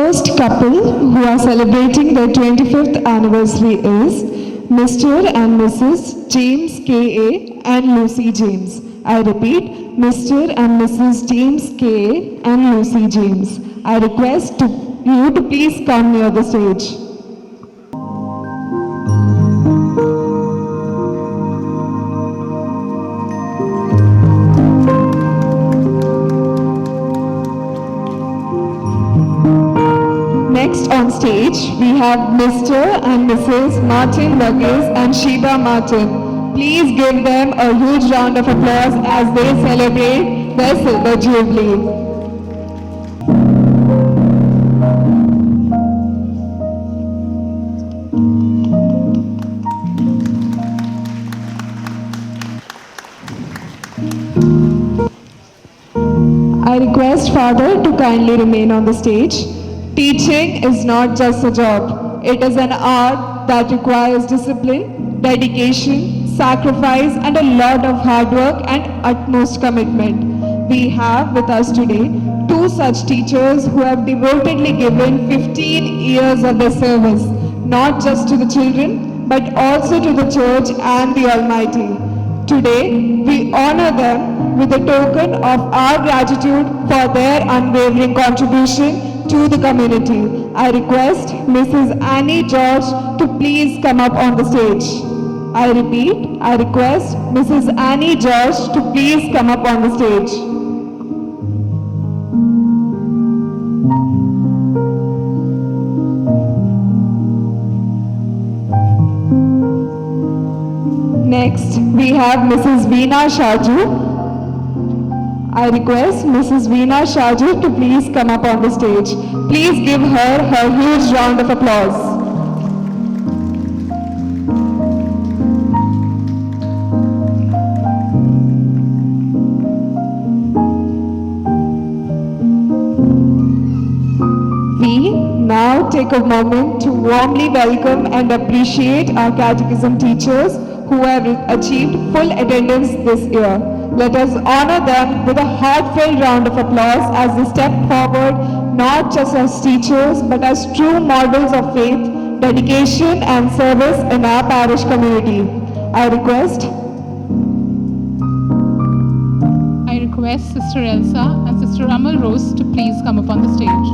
first couple who are celebrating their 25th anniversary is Mr. and Mrs. James K.A. and Lucy James. I repeat, Mr. and Mrs. James K.A. and Lucy James. I request you to please come near the stage. Next on stage, we have Mr. and Mrs. Martin Burgess and Sheba Martin. Please give them a huge round of applause as they celebrate their silver jubilee. I request Father to kindly remain on the stage. Teaching is not just a job. It is an art that requires discipline, dedication, sacrifice, and a lot of hard work and utmost commitment. We have with us today two such teachers who have devotedly given 15 years of their service, not just to the children, but also to the Church and the Almighty. Today, we honor them with a token of our gratitude for their unwavering contribution to the community. I request Mrs. Annie George to please come up on the stage. I repeat, I request Mrs. Annie George to please come up on the stage. Next, we have Mrs. Veena Shaju. I request Mrs. Veena Shaju to please come up on the stage. Please give her a huge round of applause. We now take a moment to warmly welcome and appreciate our catechism teachers who have achieved full attendance this year. Let us honor them with a heartfelt round of applause as they step forward not just as teachers but as true models of faith, dedication and service in our parish community. I request Sister Elsa and Sister Amal Rose to please come up on the stage.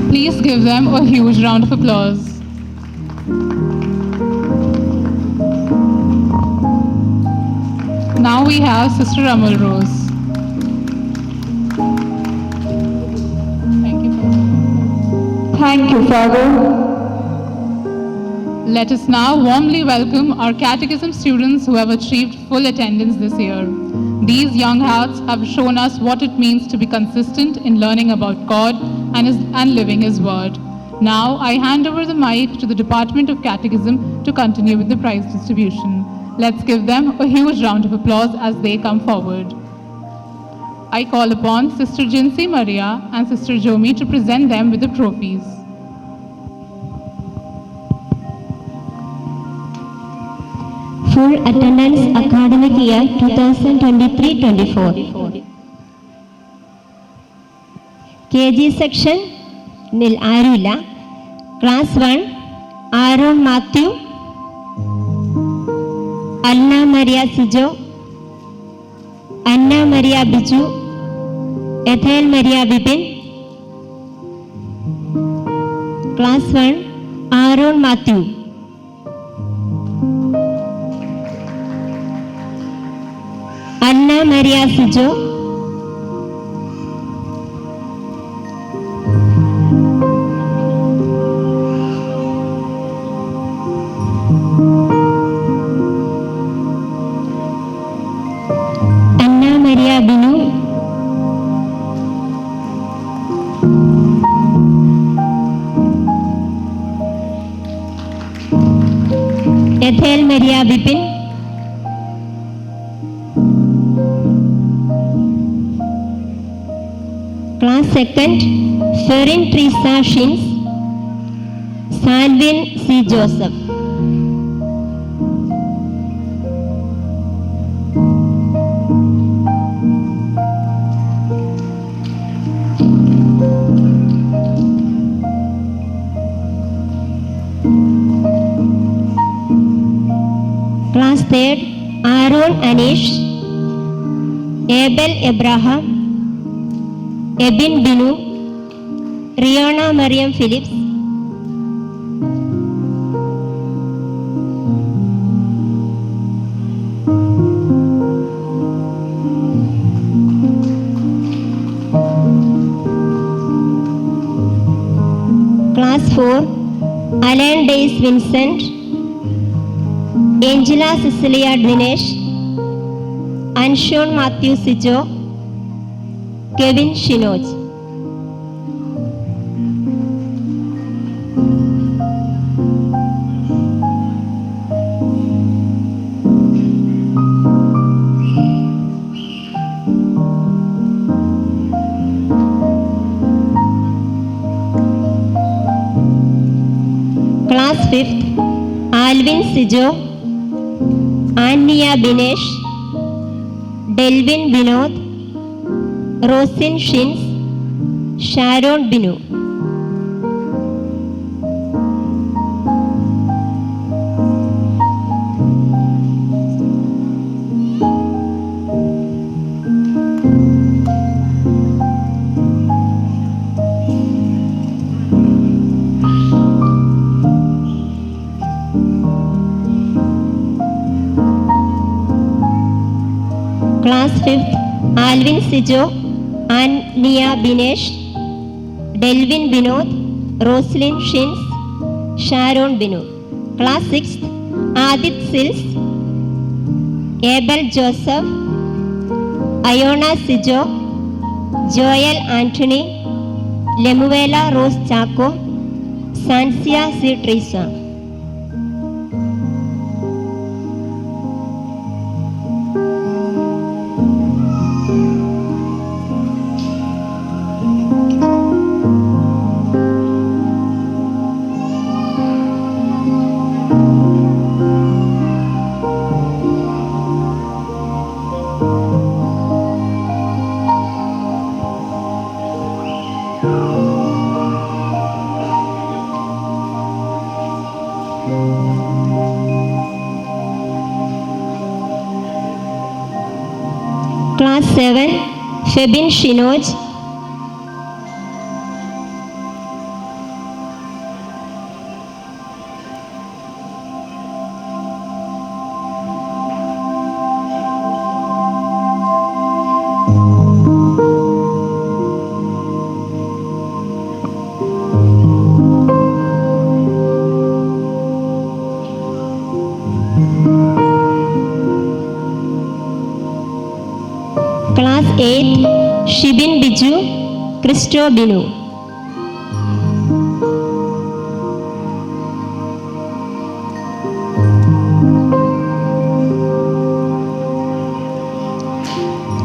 Please give them a huge round of applause. Now we have Sister Amal Rose. Thank you, Father. Let us now warmly welcome our catechism students who have achieved full attendance this year. These young hearts have shown us what it means to be consistent in learning about God and living His Word. Now I hand over the mic to the Department of Catechism to continue with the prize distribution. Let's give them a huge round of applause as they come forward. I call upon Sister Jinsi Maria and Sister Jomi to present them with the trophies. Full attendance academic year 2023-24. KG section nil ആരുമില്ല. Class 1 Aaron Matthew, Alna Maria Sijo, Anna Maria Biju, Ethel Maria Bipin. Class 1 Aaron Matthew, Anna Maria Sijo, Anna Maria Binu, Ethel Maria Bipin, Class 2nd Ferin Teresa Shins, Salvin C Joseph. Class 3 Aaron Aneesh, Abel Abraham, Ebin Binu, Riyona Mariam Philips. Class 4 Alan Dais Vincent, Angela Cecilia Dinesh, Anshon Mathew Sijo, Kevin Shinoj. Class 5 Alvin Sijo, Anniya Binesh, Delvin Vinod, Rosin Shins, Sharon Binu. Class 5 Alvin Sijo, Anniya Binesh, Delvin Vinod, Roslin Shins, Sharon Binu. Class 6 Adith Sils, Abel Joseph, Ayona Sijo, Joel Antony, Lemuela Rose Chacko, Sansiya C Treesa. Class 7 Febin Shinoj, class 8 Shibin Biju, Christo Binu.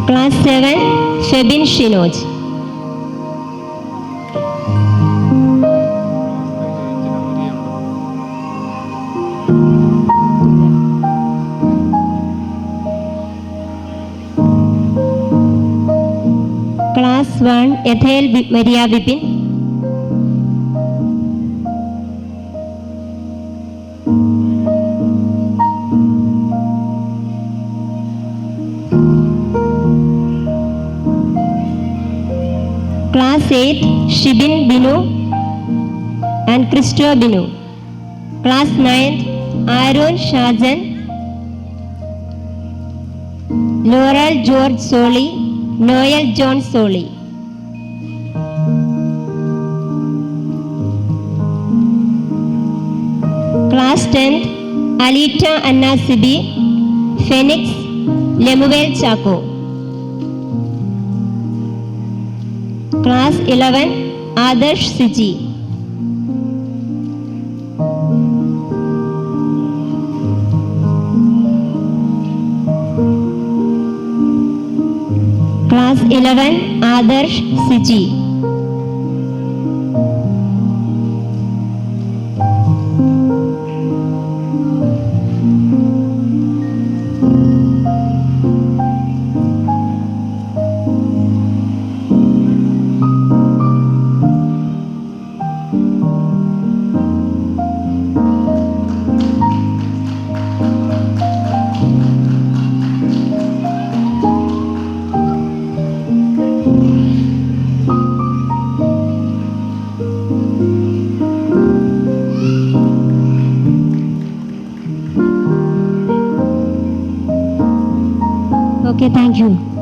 Class 7 Febin Shinoj. Class 1 Ethel Maria Vipin. Class 8 Shibin Binu and Christo Binu. Class 9 Aaron Shajan, Laurel George Soly, Noel John Soly. Class 10 Aleeta Anna Sibi, Phoenix, Lemuel Chacko. Class 11 Adarsh Siji. Class 11 Adarsh Siji. Okay, thank you.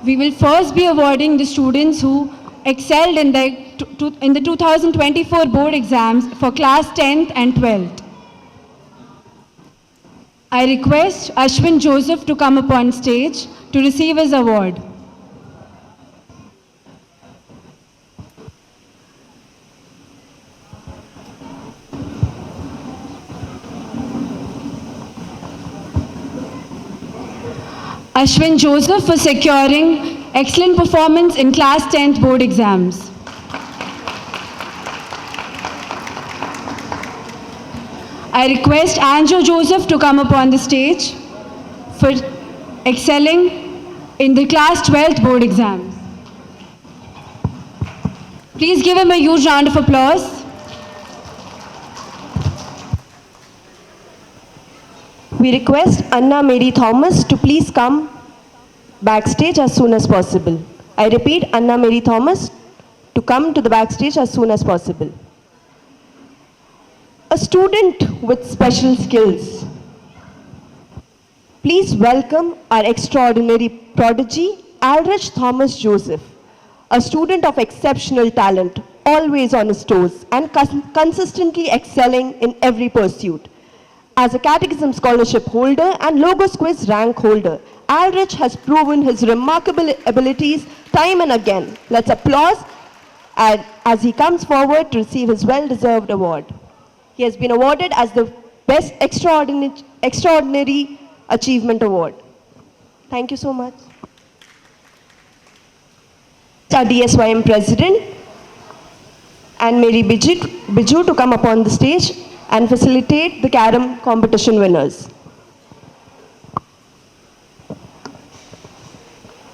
We will first be awarding the students who excelled in the 2024 board exams for class 10th and 12th. I request Ashwin Joseph to come upon stage to receive his award. Ashwin Joseph for securing excellent performance in class 10th board exams. I request Anjo Joseph to come upon the stage for excelling in the class 12th board exams. Please give him a huge round of applause. We request Anna Mary Thomas to please come backstage as soon as possible. I repeat, Anna Mary Thomas to come to the backstage as soon as possible. A student with special skills. Please welcome our extraordinary prodigy, Aldrich Thomas Joseph, a student of exceptional talent, always on his toes and consistently excelling in every pursuit. As a Catechism Scholarship holder and Logos Quiz rank holder, Aldrich has proven his remarkable abilities time and again. Let's applaud as he comes forward to receive his well-deserved award. He has been awarded as the Best Extraordinary Achievement Award. Thank you so much. Our DSYM President and Mary Biju to come upon the stage and facilitate the carom competition winners.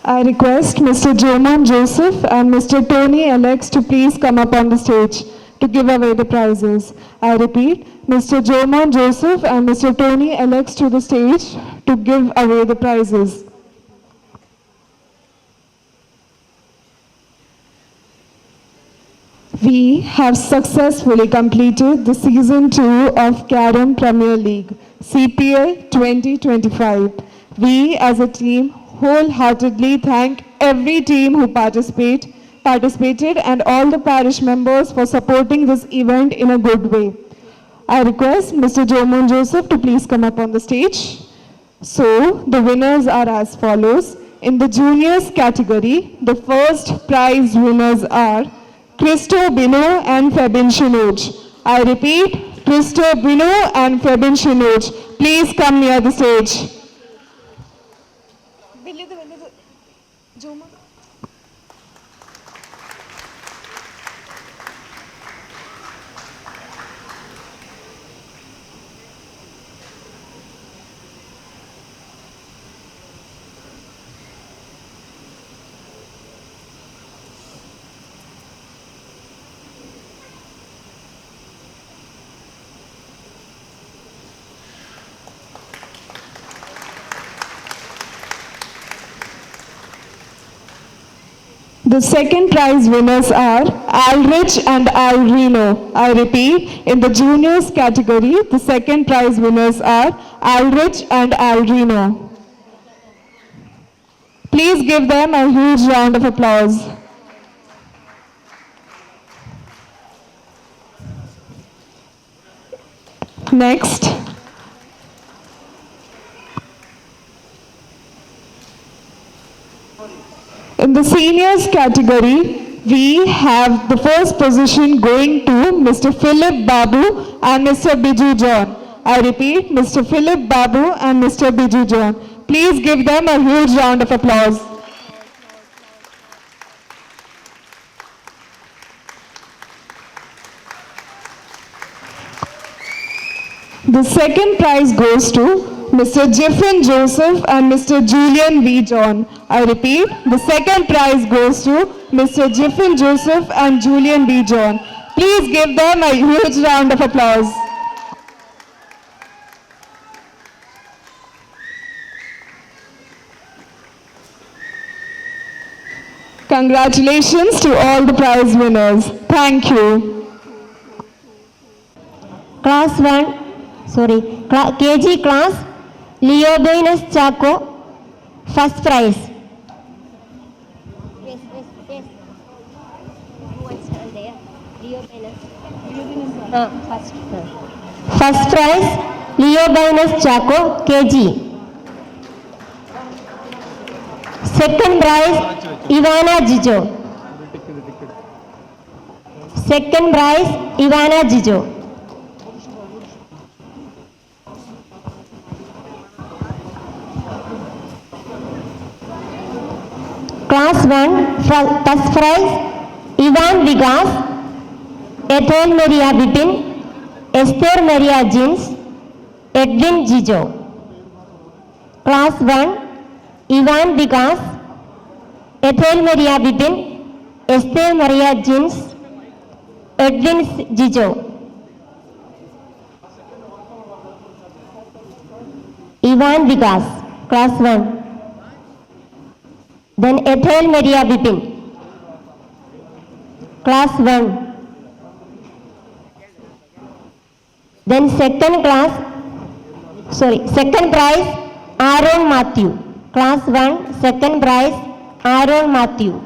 I request Mr. Jomon Joseph and Mr. Tony Alex to please come up on the stage to give away the prizes. I repeat, Mr. Jomon Joseph and Mr. Tony Alex to the stage to give away the prizes. We have successfully completed the Season 2 of Carom Premier League, CPL 2025. We as a team wholeheartedly thank every team who participated and all the parish members for supporting this event in a good way. I request Mr. Jomon Joseph to please come up on the stage. So, the winners are as follows. In the juniors category, the first prize winners are Christo Bino and Fabin Shinoj. I repeat, Christo Bino and Fabin Shinoj. Please come near the stage. The second prize winners are Aldrich and Alrino. I repeat, in the juniors category, the second prize winners are Aldrich and Alrino. Please give them a huge round of applause. Next. In the seniors category, we have the first position going to Mr. Philip Babu and Mr. Biju John. I repeat, Mr. Philip Babu and Mr. Biju John. Please give them a huge round of applause. The second prize goes to Mr. Jiffin Joseph and Mr. Julian V. John. I repeat, the second prize goes to Mr. Jiffin Joseph and Julian V. John. Please give them a huge round of applause. Congratulations to all the prize winners. Thank you. Class 1, KG class, Leobanus Chaco, first prize. First prize, Leobanus Chaco, KG. Second prize, Ivana Jijo. Second prize, Ivana Jijo. Class 1, first prize, Ivan Vigas, Ethel Maria Bipin, Esther Maria Jeans, Edwin Jijo. Class 1, Ivan Vigas, Ethel Maria Bipin, Esther Maria Jeans, Edwin Jijo. Ivan Vigas, class 1. Then Ethel Maria Bipin, class 1. Then second prize, Aaron Matthew, class 1, second prize, Aaron Matthew.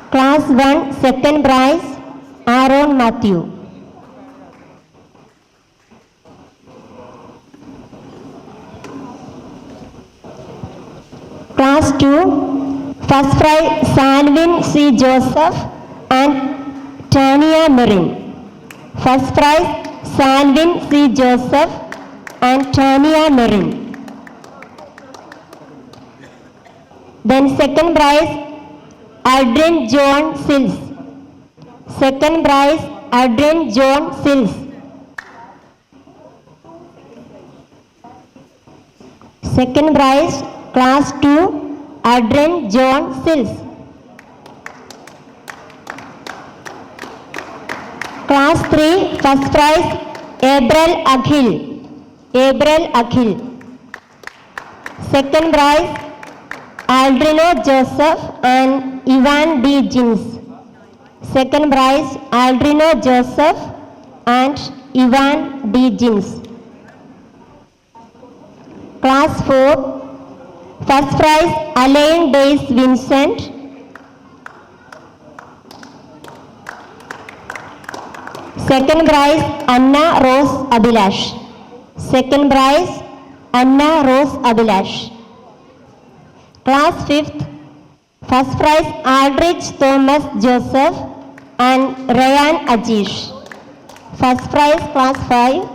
Class 1, second prize, Aaron Matthew. Class 2, first prize, Salvin C. Joseph and Tania Marin. First prize, Salvin C. Joseph and Tania Marin. Then second prize, Adrian John Sills. Second prize, Adrian John Sills. Second prize, class 2, Adrian John Sills. Class 3, first prize, Abril Akhil. Abril Akhil. Second prize, Aldrino Joseph and Ivan D. Jeans. Second prize, Aldrino Joseph and Ivan D. Jeans. Class 4, first prize, Alain Days Vincent. Second prize, Anna Rose Abhilash. Second prize, Anna Rose Abhilash. Class 5th, first prize, Aldrich Thomas Joseph and Ryan Ajish. First prize, class 5,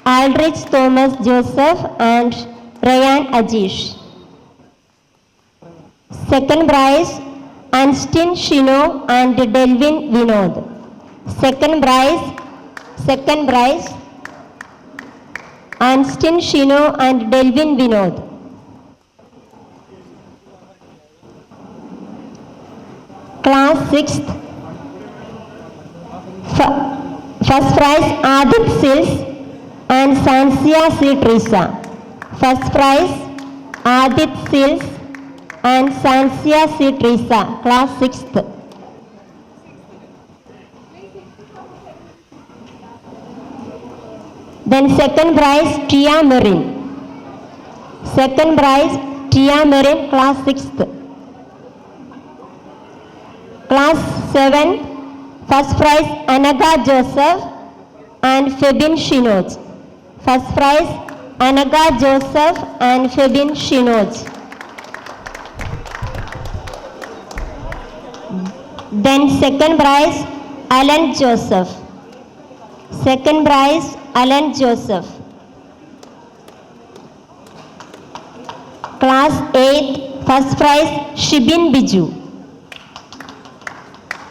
Aldrich Thomas Joseph and Ryan Ajish. Second prize, Anstin Shino and Delvin Vinod. Second prize, Anstin Shino and Delvin Vinod. Class 6th, first prize, Adit Sills and Sansia C. Teresa. First prize, Adit Sills and Sansia C. Teresa, class 6th. Then second prize, Tia Marin. Second prize, Tia Marin, class 6th. Class 7, first prize, Anaga Joseph and Febin Shinoj. First prize, Anaga Joseph and Febin Shinoj. Then second prize, Alan Joseph. Second prize, Alan Joseph. Class 8, first prize, Shibin Biju.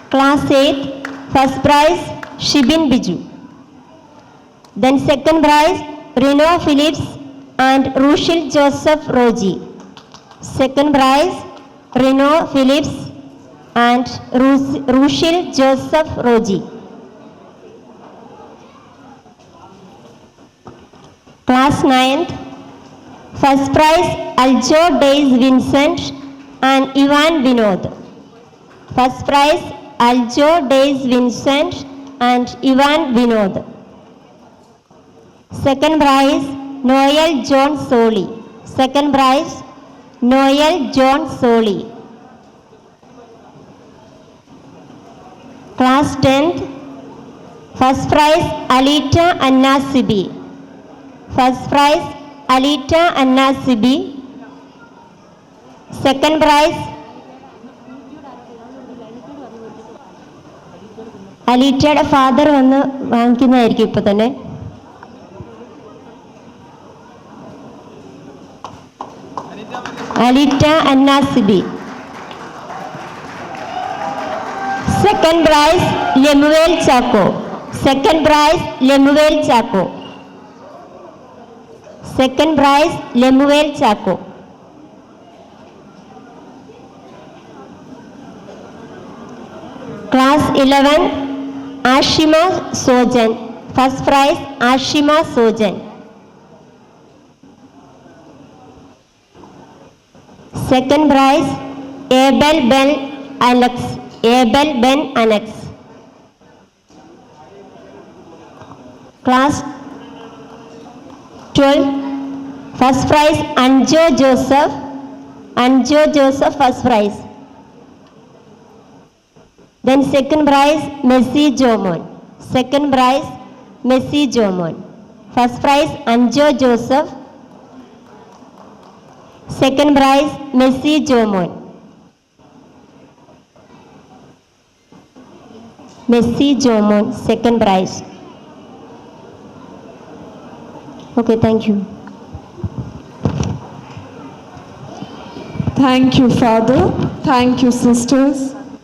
Class 8, first prize, Shibin Biju. Then second prize, Reno Phillips and Rushil Joseph Roji. Second prize, Reno Phillips and Rushil Joseph Roji. Class 9th, first prize, Aljo Days Vincent and Ivan Vinod. First prize, Aljo Days Vincent and Ivan Vinod. Second prize, Noel John Soli. Second prize, Noel John Soli. Class 10th, first prize, Alita Anna Sibi. First prize, Alita Anna Sibi. Second prize, അലീറ്റയുടെ father വന്ന് വാങ്ങിക്കുന്നതായിരിക്കും ഇപ്പൊ തന്നെ. അലീറ്റ Anna Sibi. Second prize, Lemuel Chaco. Second prize, Lemuel Chaco. Second prize, Lemuel Chaco. Class 11, Ashima Sojan. First prize, Ashima Sojan. Second prize, Abel Ben Alex. Abel Ben Alex. Class 12, first prize, Anjo Joseph. Anjo Joseph, first prize. Then second prize, Messi Jomon. Second prize, Messi Jomon. First prize, Anjo Joseph. Second prize, Messi Jomon. Messi Jomon, second prize. Okay, thank you. Thank you, Father. Thank you, sisters.